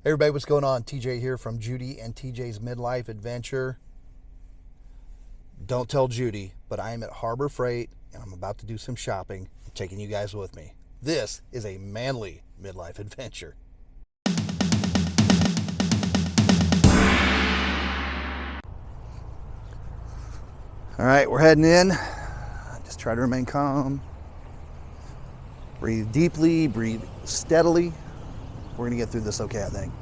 Hey everybody, what's going on? TJ here from Judy and TJ's Midlife Adventure. Don't tell Judy, but I am at Harbor Freight and I'm about to do some shopping. I'm taking you guys with me. This is a manly midlife adventure. All right, we're heading in. Just try to remain calm. Breathe deeply, breathe steadily. We're gonna get through this okay, I think.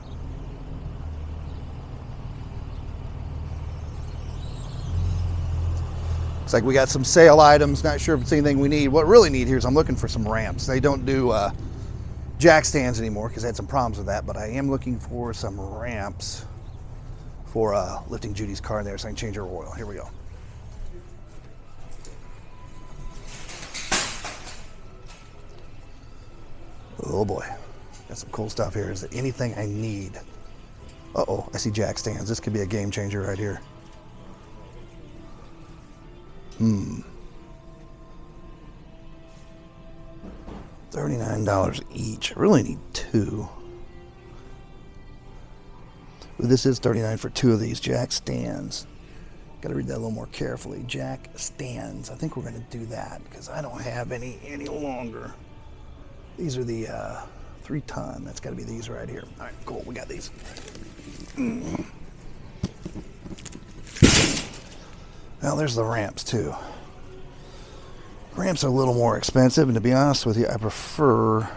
Looks like we got some sale items. Not sure if it's anything we need. What I really need here is I'm looking for some ramps. They don't do jack stands anymore because I had some problems with that, but I am looking for some ramps for lifting Judy's car in there so I can change her oil. Here we go. Oh boy, got some cool stuff here. Is there anything I need? Uh-oh, I see jack stands. This could be a game changer right here. $39 each. I really need two. Ooh, this is $39 for two of these jack stands. Got to read that a little more carefully. Jack stands. I think we're going to do that because I don't have any longer. These are the 3-ton. That's got to be these right here. All right, cool. We got these. Now there's the ramps too. Ramps are a little more expensive, and to be honest with you, I prefer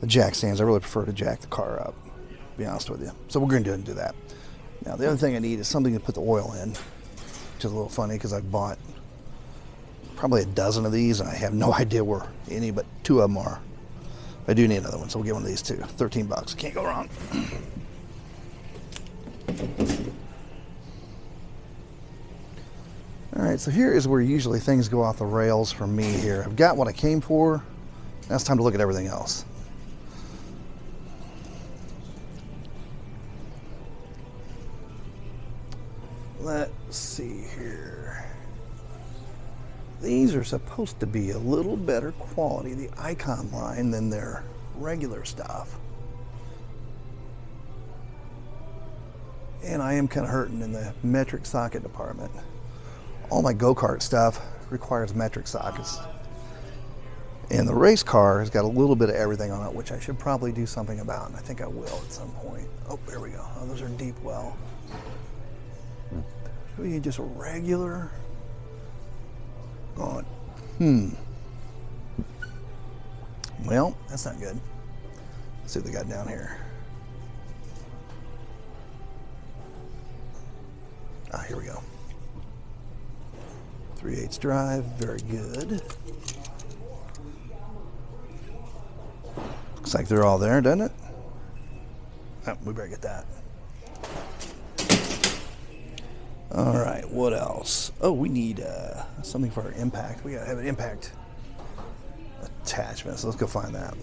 the jack stands. I really prefer to jack the car up, to be honest with you. So we're going to do that. Now the other thing I need is something to put the oil in, which is a little funny because I bought probably a dozen of these, and I have no idea where any but two of them are. I do need another one, so we'll get one of these too. $13. Can't go wrong. All right, so here is where usually things go off the rails for me here. I've got what I came for. Now it's time to look at everything else. Let's see here. These are supposed to be a little better quality, the Icon line, than their regular stuff. And I am kind of hurting in the metric socket department. All my go-kart stuff requires metric sockets. And the race car has got a little bit of everything on it, which I should probably do something about, and I think I will at some point. Oh, there we go. Oh, those are deep well. Should we just regular? Going. Well, that's not good. Let's see what they got down here. Ah, here we go. 3/8 drive, very good. Looks like they're all there, doesn't it? Oh, we better get that. All right, what else? Oh, we need something for our impact. We gotta have an impact attachment, so let's go find that.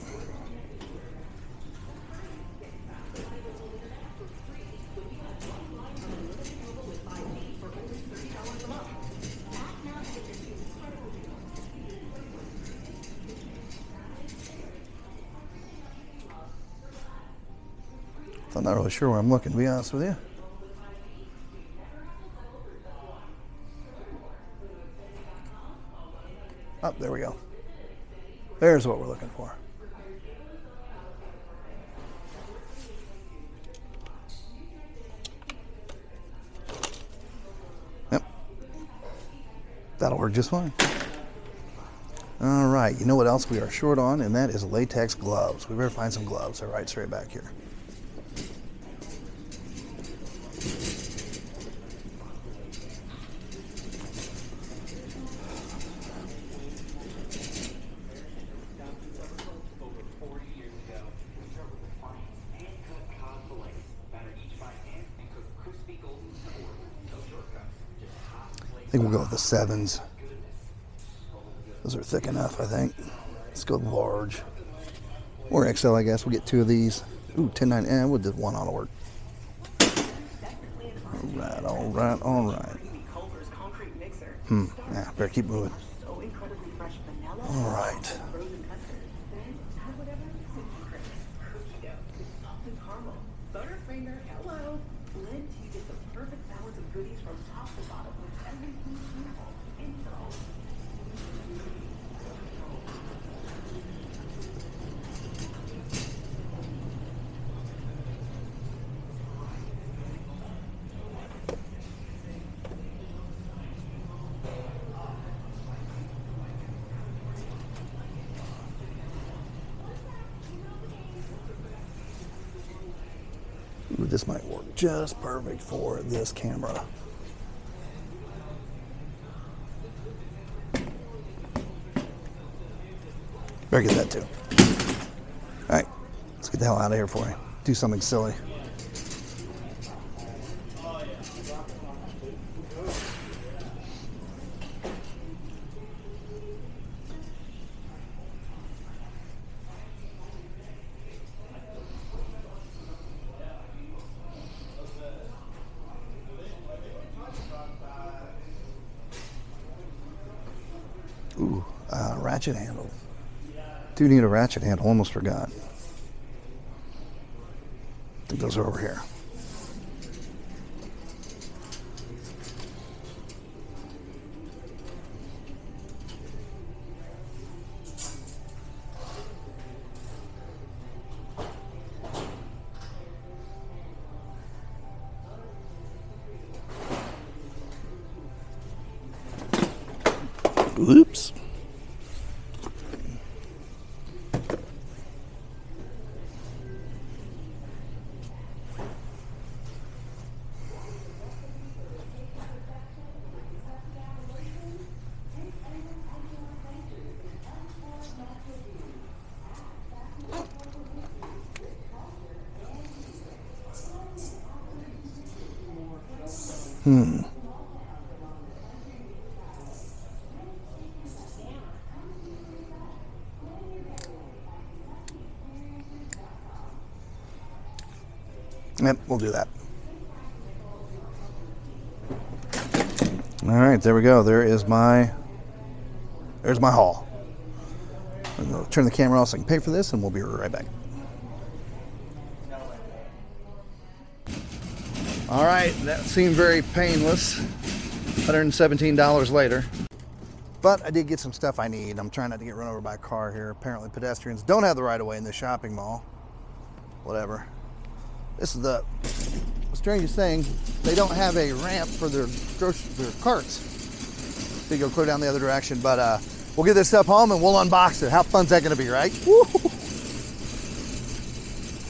I'm not really sure where I'm looking, to be honest with you. Oh, there we go. There's what we're looking for. Yep. That'll work just fine. All right, you know what else we are short on, and that is latex gloves. We better find some gloves. They're right straight back here. I think we'll go with the 7s. Those are thick enough, I think. Let's go large. Or XL, I guess. We'll get two of these. Ooh, 10.9. We'll do one on to work. All right. Yeah, better keep moving. All right. caramel. Butterfinger, hello. Blend to get the perfect balance of goodies from top to bottom with everything beautiful. Insult. Ooh, this might work just perfect for this camera. Better get that too. All right, let's get the hell out of here before I do something silly. Ooh, ratchet handle. Do need a ratchet handle, almost forgot. I think those are over here. Oops. Yep, we'll do that. All right, there we go. There's my haul. I'm gonna turn the camera off so I can pay for this, and we'll be right back. All right, that seemed very painless. $117 later. But I did get some stuff I need. I'm trying not to get run over by a car here. Apparently pedestrians don't have the right of way in this shopping mall. Whatever. This is the strangest thing. They don't have a ramp for their carts. So you go clear down the other direction. But we'll get this stuff home and we'll unbox it. How fun's that gonna be, right? Woo!